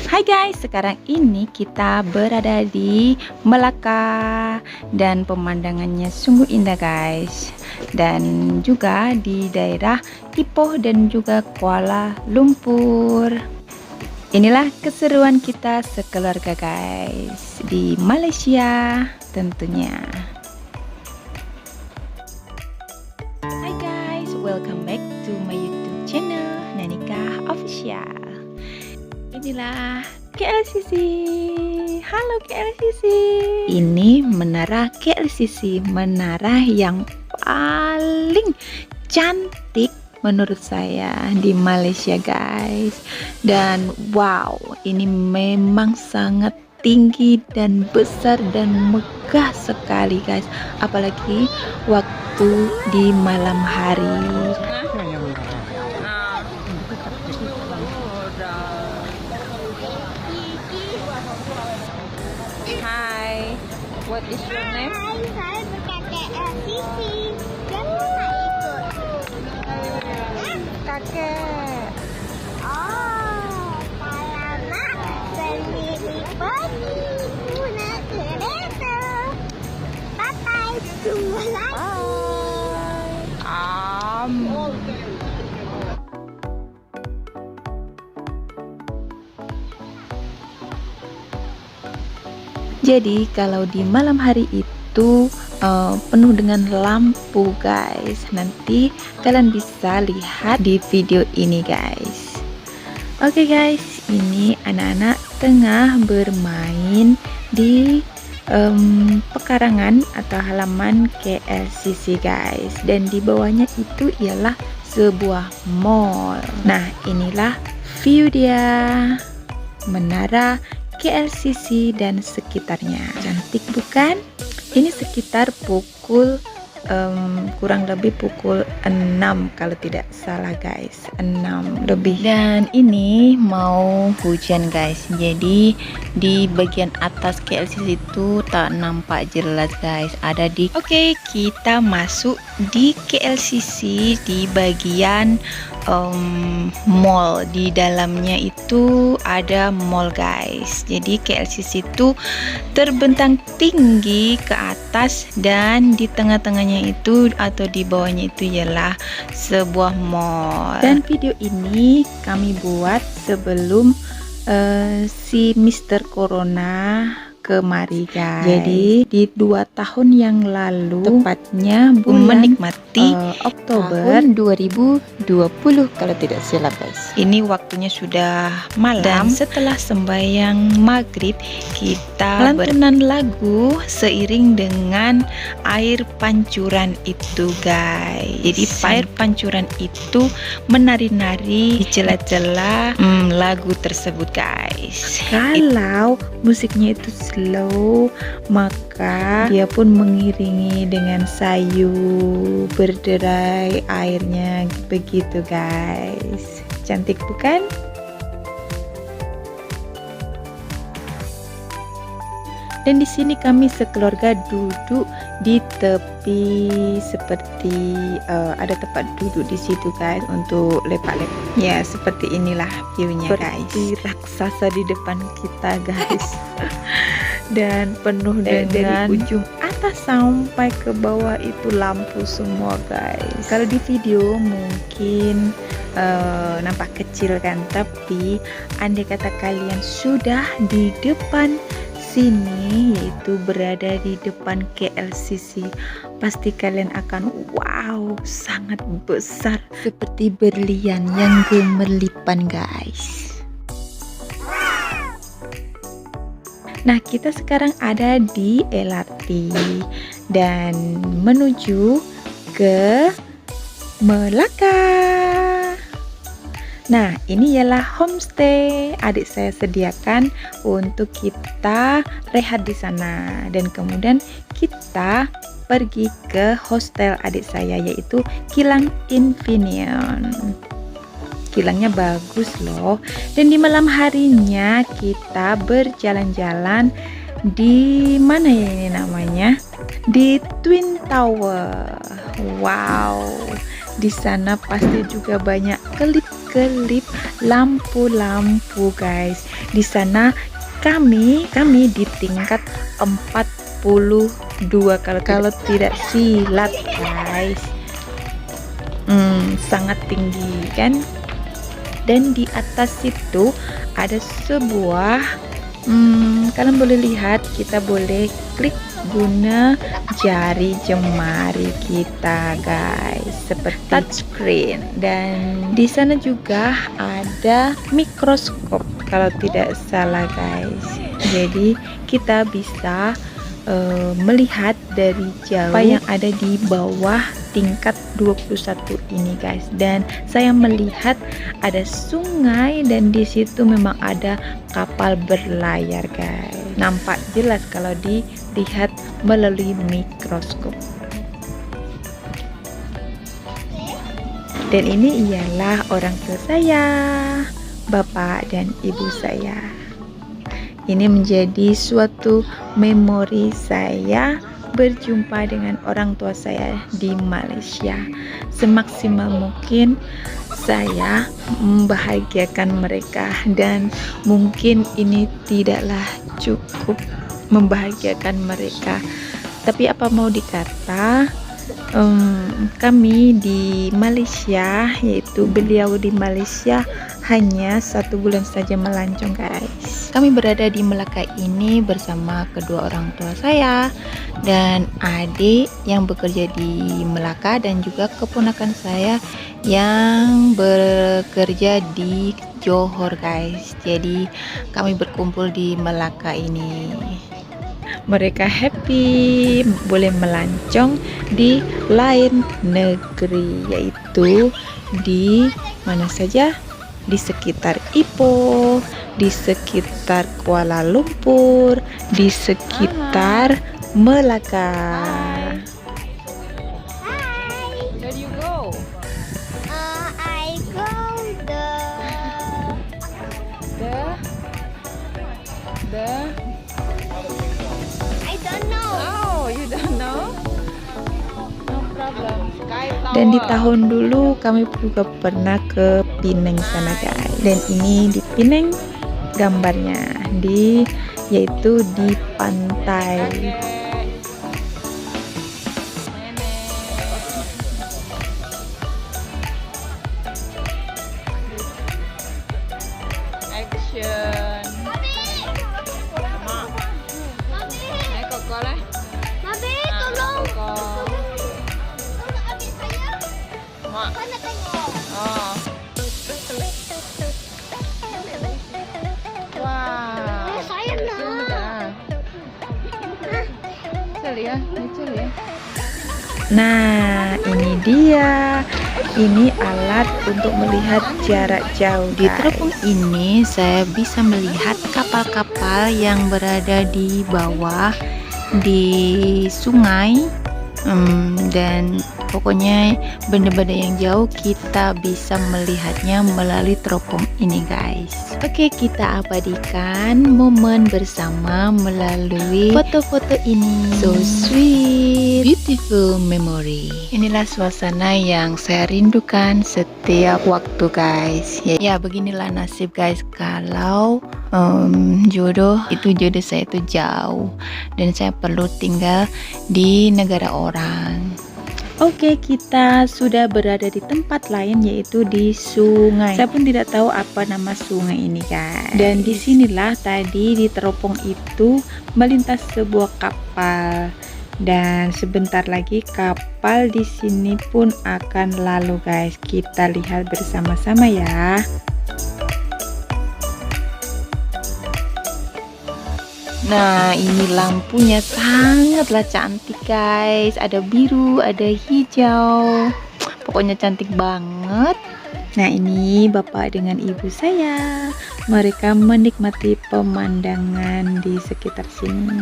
Hai guys, sekarang ini kita berada di Melaka dan pemandangannya sungguh indah guys. Dan juga di daerah Ipoh dan juga Kuala Lumpur. Inilah keseruan kita sekeluarga guys di Malaysia tentunya. Hai guys, welcome back to my YouTube channel Nanika Official. Inilah KLCC. Halo KLCC. Ini menara KLCC, menara yang paling cantik menurut saya di Malaysia guys. Dan wow, ini memang sangat tinggi dan besar dan megah sekali guys, apalagi waktu di malam hari. Hai, what is your name? Hai, saya berkata Sisi. Yang mana ikut? Kakek. Oh, alamak, sendiri pergi naik kereta. Bye-bye, jumpa lagi. Jadi kalau di malam hari itu penuh dengan lampu guys. Nanti kalian bisa lihat di video ini guys. Oke guys, ini anak-anak tengah bermain di pekarangan atau halaman KLCC guys. Dan di bawahnya itu ialah sebuah mall. Nah, inilah view dia, menara KLCC dan sekitarnya. Cantik bukan? Ini sekitar pukul kurang lebih pukul 6 kalau tidak salah guys, 6 lebih. Dan ini mau hujan guys, jadi di bagian atas KLCC itu tak nampak jelas guys, ada di Oke, kita masuk di KLCC di bagian mall. Di dalamnya itu ada mall guys. Jadi KLCC itu terbentang tinggi ke atas dan di tengah-tengahnya itu atau di bawahnya itu ialah sebuah mall. Dan video ini kami buat sebelum si Mr. Corona kemari guys. Jadi di 2 tahun yang lalu, tepatnya bulan menikmati Oktober 2020 kalau tidak silap guys. Ini waktunya sudah malam. Dan setelah sembahyang maghrib kita lantunan lagu seiring dengan air pancuran itu guys. Jadi air pancuran itu menari-nari di celah-celah lagu tersebut guys. Kalau musiknya itu slow, maka dia pun mengiringi dengan sayu berderai airnya begitu guys. Cantik bukan? Dan di sini kami sekeluarga duduk di tepi seperti ada tempat duduk di situ guys untuk lepak-lepak. Ya, seperti inilah view-nya guys. Seperti raksasa di depan kita guys. Dan penuh dengan dari ujung atas sampai ke bawah itu lampu semua guys. Kalau di video mungkin nampak kecil kan, tapi andai kata kalian sudah di depan sini, yaitu berada di depan KLCC, pasti kalian akan wow, sangat besar seperti berlian yang gemerlipan guys. Nah, kita sekarang ada di LRT dan menuju ke Melaka. Nah, ini ialah homestay adik saya sediakan untuk kita rehat di sana. Dan kemudian kita pergi ke hostel adik saya, yaitu Kilang Infineon. Kilangnya bagus loh. Dan di malam harinya kita berjalan-jalan di mana ya ini namanya? Di Twin Tower. Wow. Di sana pasti juga banyak kelip-kelip lampu-lampu guys. Di sana kami di tingkat 42 kalau tidak silap guys. Sangat tinggi kan. Dan di atas itu ada sebuah kalian boleh lihat, kita boleh klik guna jari jemari kita guys, seperti touchscreen. Dan di sana juga ada mikroskop kalau tidak salah guys. Jadi kita bisa melihat dari jauh apa yang ada di bawah tingkat 21 ini guys. Dan saya melihat ada sungai dan di situ memang ada kapal berlayar guys. Nampak jelas kalau dilihat melalui mikroskop. Dan ini ialah orang tua saya, bapak dan ibu saya. Ini menjadi suatu memori saya berjumpa dengan orang tua saya di Malaysia. Semaksimal mungkin saya membahagiakan mereka, dan mungkin ini tidaklah cukup membahagiakan mereka. Tapi apa mau dikata, kami di Malaysia, yaitu beliau di Malaysia, hanya 1 bulan saja melancong guys. Kami berada di Melaka ini bersama kedua orang tua saya dan adik yang bekerja di Melaka, dan juga keponakan saya yang bekerja di Johor guys. Jadi kami berkumpul di Melaka ini. Mereka happy boleh melancong di lain negeri, yaitu di mana saja, di sekitar Ipoh, di sekitar Kuala Lumpur, di sekitar Melaka. Where do you go? I go I don't know. Oh, you don't know? No problem. Dan di tahun dulu kami juga pernah ke Penang sana guys. Dan ini di Penang gambarnya, yaitu di pantai. Action. Mami, tolong. Tolong ambil saya. Mana tengok. Wow. Saya nak. Nah, ini dia. Ini alat untuk melihat jarak jauh. Di teropong ini saya bisa melihat kapal-kapal yang berada di bawah di sungai, dan pokoknya benda-benda yang jauh kita bisa melihatnya melalui teropong ini guys. Oke, kita abadikan momen bersama melalui foto-foto ini. So sweet, beautiful memory. Inilah suasana yang saya rindukan setiap waktu guys. Ya, beginilah nasib guys kalau jodoh saya itu jauh dan saya perlu tinggal di negara orang. Oke, kita sudah berada di tempat lain, yaitu di sungai. Saya pun tidak tahu apa nama sungai ini guys. Dan disinilah tadi di teropong itu melintas sebuah kapal, dan sebentar lagi kapal di sini pun akan lalu guys. Kita lihat bersama-sama ya. Nah, ini lampunya sangatlah cantik guys. Ada biru, ada hijau. Pokoknya cantik banget. Nah, ini bapak dengan ibu saya. Mereka menikmati pemandangan di sekitar sini.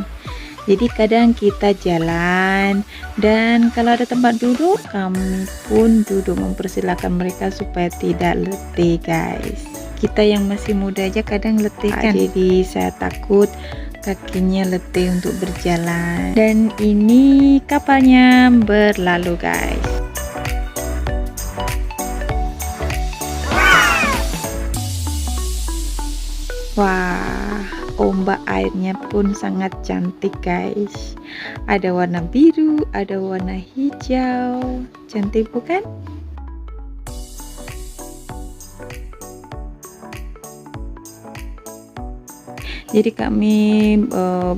Jadi kadang kita jalan, dan kalau ada tempat duduk, kami pun duduk mempersilahkan mereka supaya tidak letih guys. Kita yang masih muda aja kadang letih kan. Jadi saya takut kakinya letih untuk berjalan. Dan ini kapalnya berlalu guys. Wah, ombak airnya pun sangat cantik guys. Ada warna biru, ada warna hijau. Cantik bukan? Jadi kami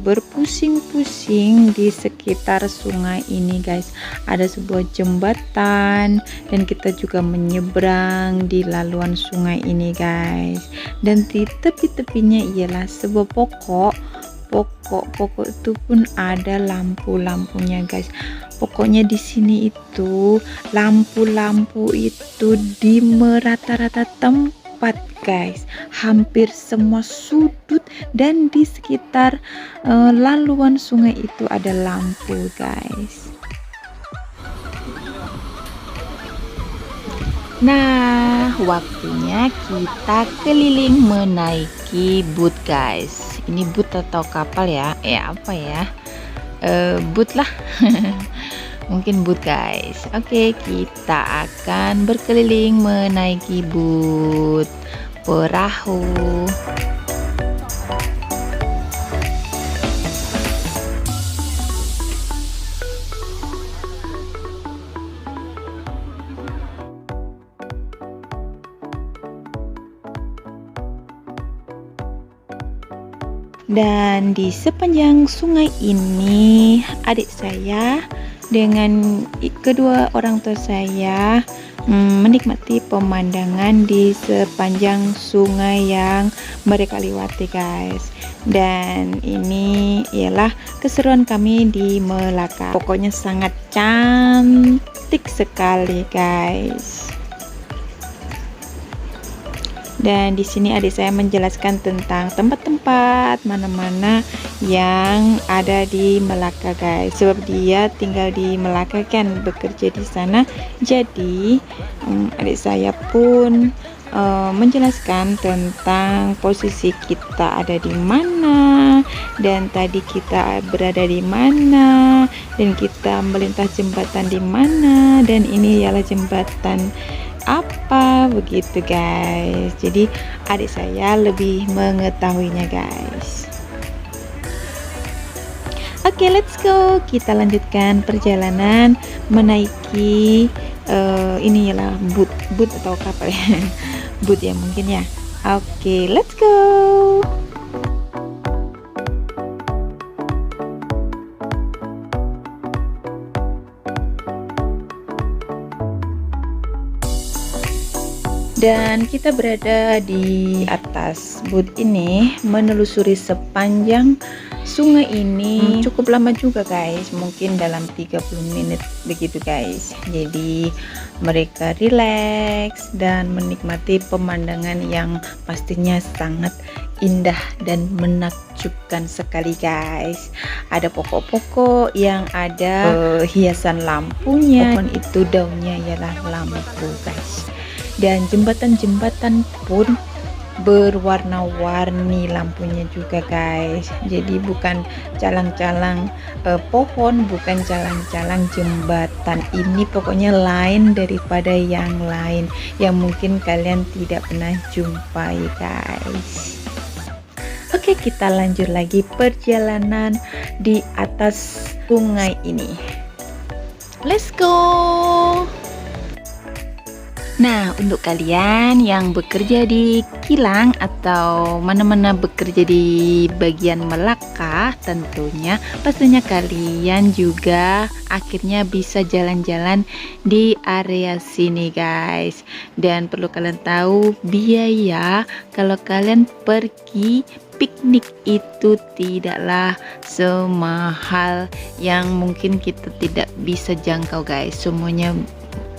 berpusing-pusing di sekitar sungai ini guys. Ada sebuah jembatan dan kita juga menyeberang di laluan sungai ini guys. Dan di tepi-tepinya ialah sebuah pokok itu pun ada lampu-lampunya guys. Pokoknya di sini itu lampu-lampu itu di merata-rata tempat guys, hampir semua sudut dan di sekitar laluan sungai itu ada lampu guys. Nah, waktunya kita keliling menaiki boot guys. Ini boot atau kapal ya? Apa ya? Boot lah. Mungkin boot guys. Oke, kita akan berkeliling menaiki boot perahu. Dan di sepanjang sungai ini adik saya dengan kedua orang tua saya menikmati pemandangan di sepanjang sungai yang mereka lewati guys. Dan ini ialah keseruan kami di Melaka. Pokoknya sangat cantik sekali guys. Dan di sini adik saya menjelaskan tentang tempat-tempat mana-mana yang ada di Melaka guys. Sebab dia tinggal di Melaka kan, bekerja di sana. Jadi adik saya pun menjelaskan tentang posisi kita ada di mana dan tadi kita berada di mana dan kita melintas jembatan di mana dan ini ialah jembatan apa begitu guys. Jadi adik saya lebih mengetahuinya guys. Oke, let's go. Kita lanjutkan perjalanan menaiki ini ialah boot atau kapal ya. Boot ya mungkin ya. Oke, let's go. Dan kita berada di atas boot ini menelusuri sepanjang sungai ini. Cukup lama juga guys, mungkin dalam 30 menit begitu guys. Jadi mereka rileks dan menikmati pemandangan yang pastinya sangat indah dan menakjubkan sekali guys. Ada pokok-pokok yang ada hiasan lampunya. Pohon itu daunnya ialah lampu guys. Dan jembatan-jembatan pun berwarna-warni lampunya juga guys. Jadi bukan calang-calang pohon, bukan calang-calang jembatan. Ini pokoknya lain daripada yang lain yang mungkin kalian tidak pernah jumpai guys. Oke, kita lanjut lagi perjalanan di atas sungai ini. Let's go. Nah, untuk kalian yang bekerja di kilang atau mana-mana bekerja di bagian Melaka, tentunya pastinya kalian juga akhirnya bisa jalan-jalan di area sini guys. Dan perlu kalian tahu, biaya kalau kalian pergi piknik itu tidaklah semahal yang mungkin kita tidak bisa jangkau guys. Semuanya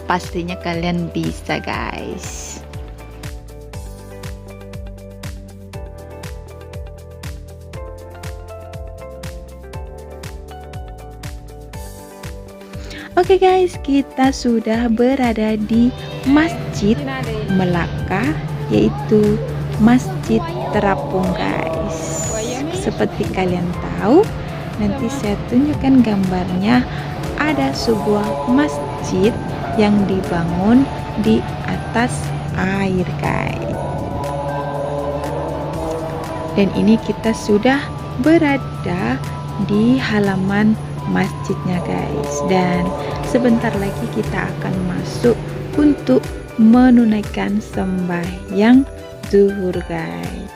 pastinya kalian bisa guys. Oke guys, kita sudah berada di Masjid Melaka, yaitu Masjid Terapung guys. Seperti kalian tahu, nanti saya tunjukkan gambarnya. Ada sebuah masjid yang dibangun di atas air guys. Dan ini kita sudah berada di halaman masjidnya guys, dan sebentar lagi kita akan masuk untuk menunaikan sembahyang zuhur guys.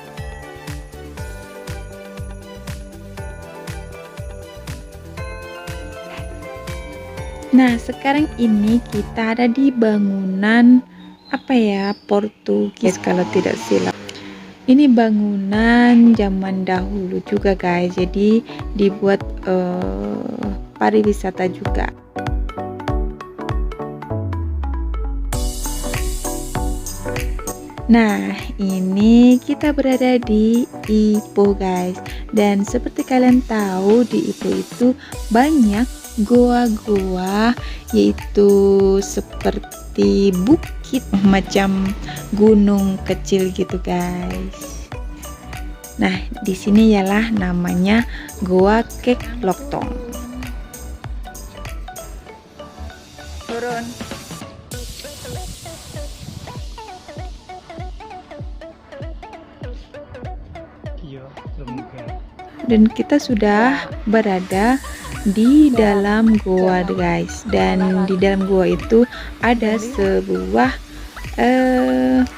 Nah, sekarang ini kita ada di bangunan apa ya, Portugis kalau tidak silap. Ini bangunan zaman dahulu juga guys, jadi dibuat pariwisata juga. Nah, ini kita berada di Ipoh guys, dan seperti kalian tahu di Ipoh itu banyak goa-goa, yaitu seperti bukit macam gunung kecil gitu guys. Nah, di sini ialah namanya Goa Kek Loktong. Turun. Dan kita sudah berada di dalam goa guys, dan di dalam goa itu ada sebuah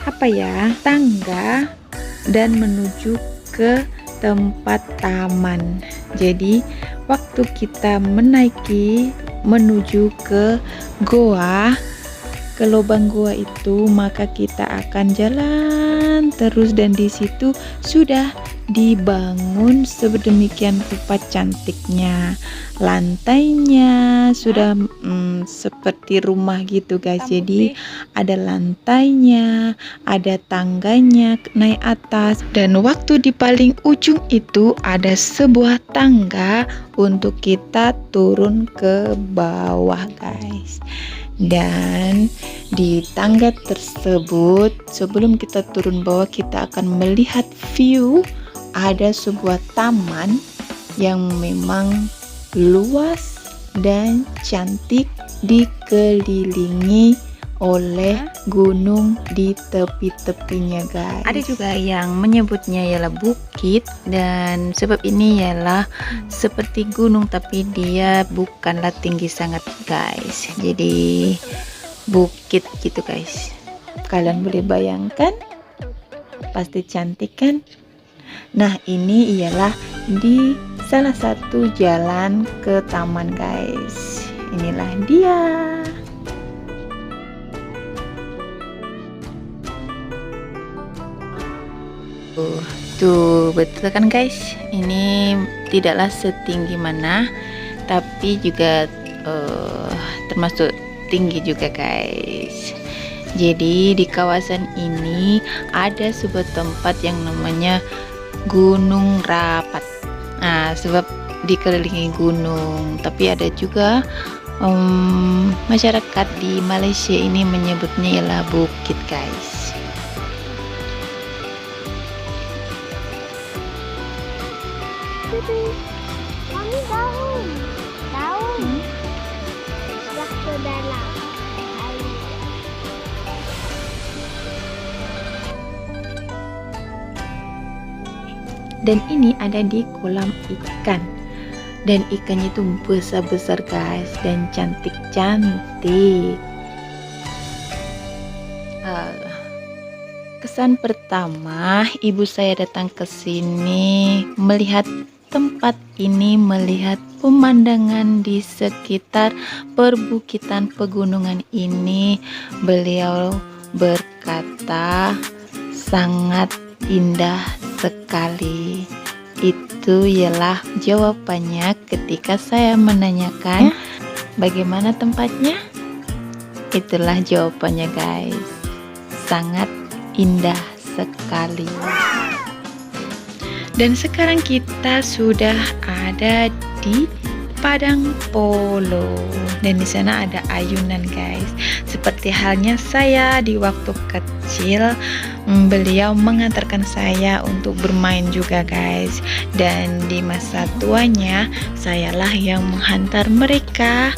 apa ya, tangga dan menuju ke tempat taman. Jadi waktu kita menaiki menuju ke goa, ke lubang goa itu, maka kita akan jalan terus, dan di situ sudah dibangun sedemikian rupa cantiknya. Lantainya sudah seperti rumah gitu guys. Jadi ada lantainya, ada tangganya naik atas, dan waktu di paling ujung itu ada sebuah tangga untuk kita turun ke bawah guys. Dan di tangga tersebut, sebelum kita turun bawah, kita akan melihat view. Ada sebuah taman yang memang luas dan cantik, dikelilingi oleh gunung di tepi-tepinya guys. Ada juga yang menyebutnya ialah bukit, dan sebab ini ialah seperti gunung tapi dia bukanlah tinggi sangat guys. Jadi bukit gitu guys. Kalian boleh bayangkan, pasti cantik kan? Nah, ini ialah di salah satu jalan ke taman guys. Inilah dia. Tuh, betul kan guys? Ini tidaklah setinggi mana, tapi juga termasuk tinggi juga guys. Jadi di kawasan ini ada sebuah tempat yang namanya Gunung Rapat. Nah, sebab dikelilingi gunung, tapi ada juga masyarakat di Malaysia ini menyebutnya ialah bukit guys. Mami daun. Sudah ke dalam. Dan ini ada di kolam ikan, dan ikannya itu besar-besar guys, dan cantik-cantik. Kesan pertama ibu saya datang ke sini, melihat tempat ini, melihat pemandangan di sekitar perbukitan pegunungan ini, beliau berkata sangat indah sekali. Itu ialah jawabannya ketika saya menanyakan bagaimana tempatnya. Itulah jawabannya guys, sangat indah sekali. Dan sekarang kita sudah ada di Padang Polo, dan di sana ada ayunan guys. Seperti halnya saya di waktu kecil, beliau mengantarkan saya untuk bermain juga guys, dan di masa tuanya sayalah yang menghantar mereka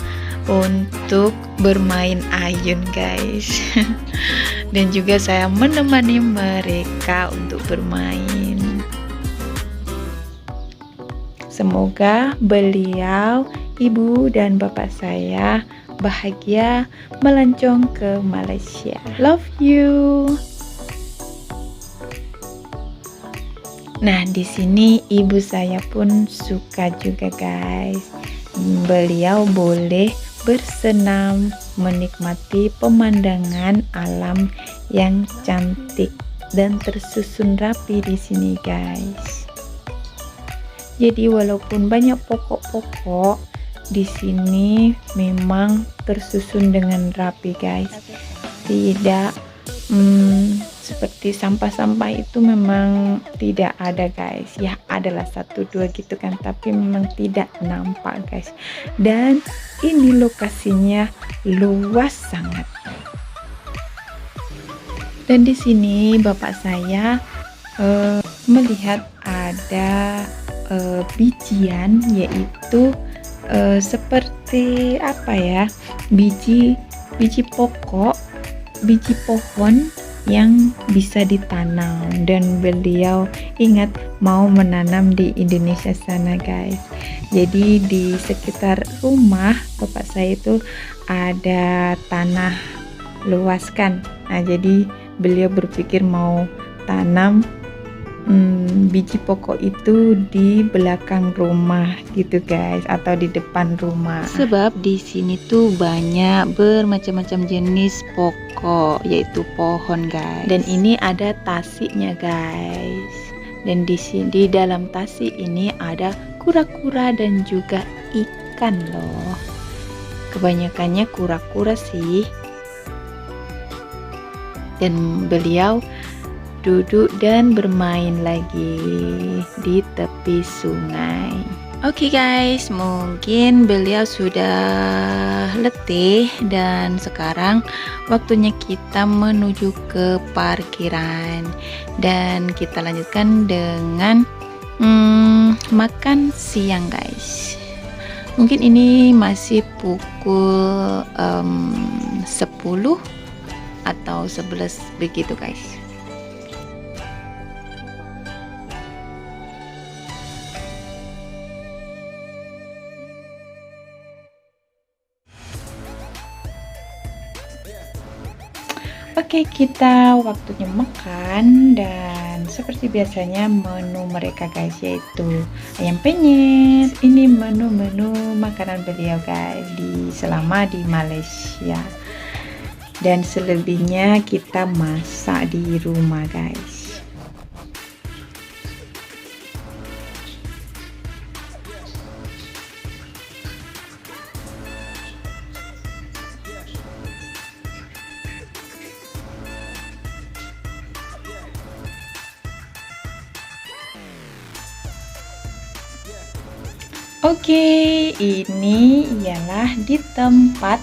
untuk bermain ayun guys. Dan juga saya menemani mereka untuk bermain. Semoga beliau, ibu dan bapak saya bahagia melancong ke Malaysia. Love you. Nah, di sini ibu saya pun suka juga, guys. Beliau boleh bersenam, menikmati pemandangan alam yang cantik dan tersusun rapi di sini, guys. Jadi walaupun banyak pokok-pokok di sini memang tersusun dengan rapi, guys. Tidak seperti sampah-sampah itu memang tidak ada, guys. Ya, adalah 1-2 gitu kan, tapi memang tidak nampak, guys. Dan ini lokasinya luas sangat. Dan di sini bapak saya melihat ada bijian, yaitu seperti apa ya, biji pokok, biji pohon yang bisa ditanam, dan beliau ingat mau menanam di Indonesia sana, guys. Jadi di sekitar rumah bapak saya itu ada tanah luas kan. Nah, jadi beliau berpikir mau tanam biji pokok itu di belakang rumah gitu, guys, atau di depan rumah. Sebab di sini tuh banyak bermacam-macam jenis pokok, yaitu pohon, guys. Dan ini ada tasiknya, guys. Dan di sini dalam tasik ini ada kura-kura dan juga ikan loh. Kebanyakannya kura-kura sih. Dan beliau duduk dan bermain lagi di tepi sungai. Oke, guys, mungkin beliau sudah letih dan sekarang waktunya kita menuju ke parkiran, dan kita lanjutkan dengan makan siang, guys. Mungkin ini masih pukul 10 atau 11 begitu, guys. Oke, kita waktunya makan, dan seperti biasanya menu mereka, guys, yaitu ayam penyet. Ini menu-menu makanan beliau, guys, selama di Malaysia. Dan selebihnya kita masak di rumah, guys. Oke, ini ialah di tempat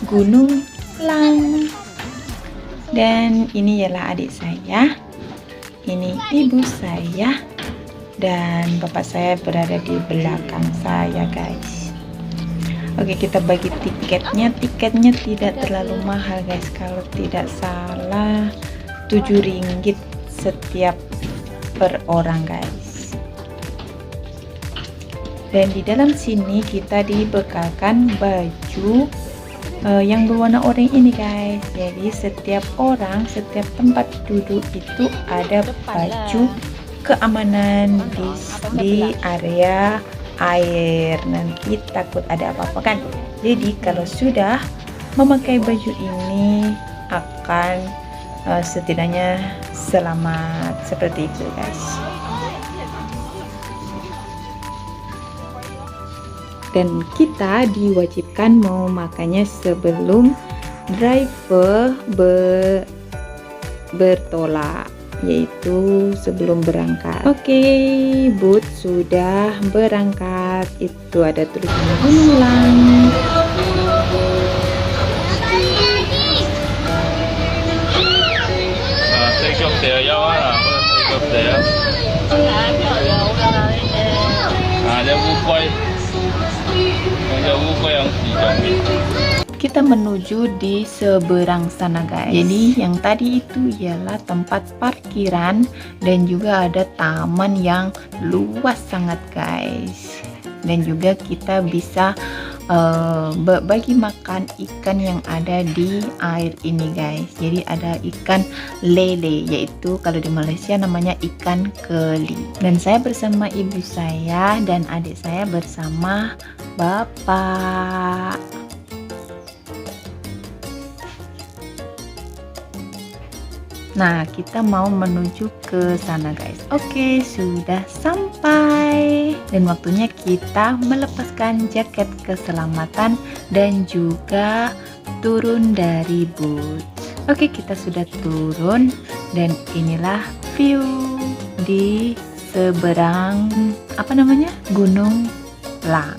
Gunung Lang. Dan ini ialah adik saya, ini ibu saya, dan bapak saya berada di belakang saya, guys. Oke, kita bagi tiketnya. Tiketnya tidak terlalu mahal, guys. Kalau tidak salah 7 ringgit setiap per orang, guys. Dan di dalam sini kita dibekalkan baju yang berwarna oranye ini, guys. Jadi setiap orang, setiap tempat duduk itu ada baju keamanan di area air. Nanti takut ada apa-apa kan. Jadi kalau sudah memakai baju ini akan setidaknya selamat, seperti itu, guys. Dan kita diwajibkan memakannya sebelum driver bertolak, yaitu sebelum berangkat. Oke, boot sudah berangkat. Itu ada tulisan Gunung Lang. Kita menuju di seberang sana, guys. Jadi yang tadi itu ialah tempat parkiran, dan juga ada taman yang luas sangat, guys. dan juga kita bisa bagi makan ikan yang ada di air ini guys. Jadi ada ikan lele, yaitu kalau di Malaysia namanya ikan keli. Dan saya bersama ibu saya dan adik saya bersama bapak. Nah, kita mau menuju ke sana guys. Oke, sudah sampai. Dan waktunya kita melepaskan jaket keselamatan dan juga turun dari bus. Oke, kita sudah turun dan inilah view di seberang Gunung Lang.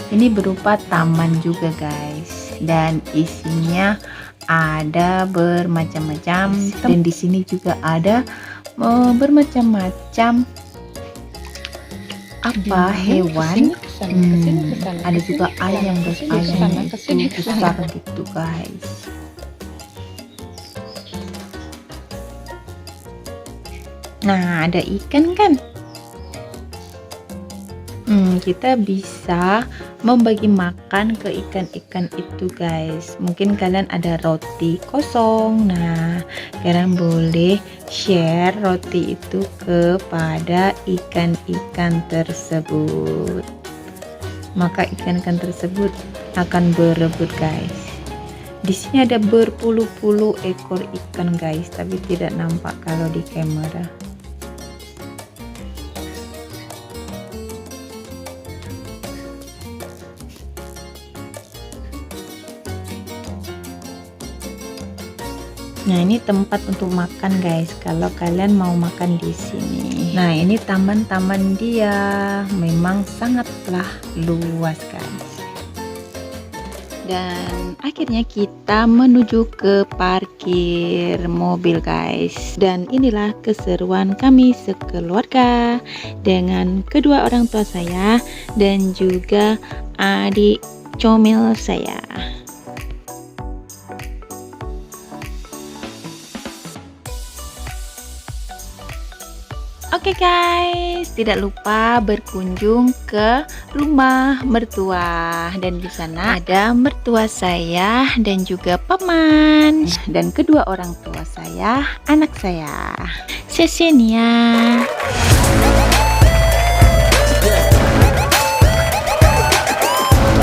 Ini berupa taman juga guys, dan isinya ada bermacam-macam, dan di sini juga ada bermacam-macam hewan. Ada juga ayam, dan ayamnya itu besar gitu guys. Nah, ada ikan kan? Kita bisa membagi makan ke ikan-ikan itu guys. Mungkin kalian ada roti kosong, nah kalian boleh share roti itu kepada ikan-ikan tersebut, maka ikan-ikan tersebut akan berebut guys. Di sini ada berpuluh-puluh ekor ikan guys, tapi tidak nampak kalau di kamera. Nah, ini tempat untuk makan guys, kalau kalian mau makan di sini. Nah, ini taman-taman dia memang sangatlah luas guys. Dan akhirnya kita menuju ke parkir mobil guys. Dan inilah keseruan kami sekeluarga dengan kedua orang tua saya dan juga adik comel saya. Oke guys, tidak lupa berkunjung ke rumah mertua, dan di sana ada mertua saya dan juga paman dan kedua orang tua saya, anak saya. Sesenia.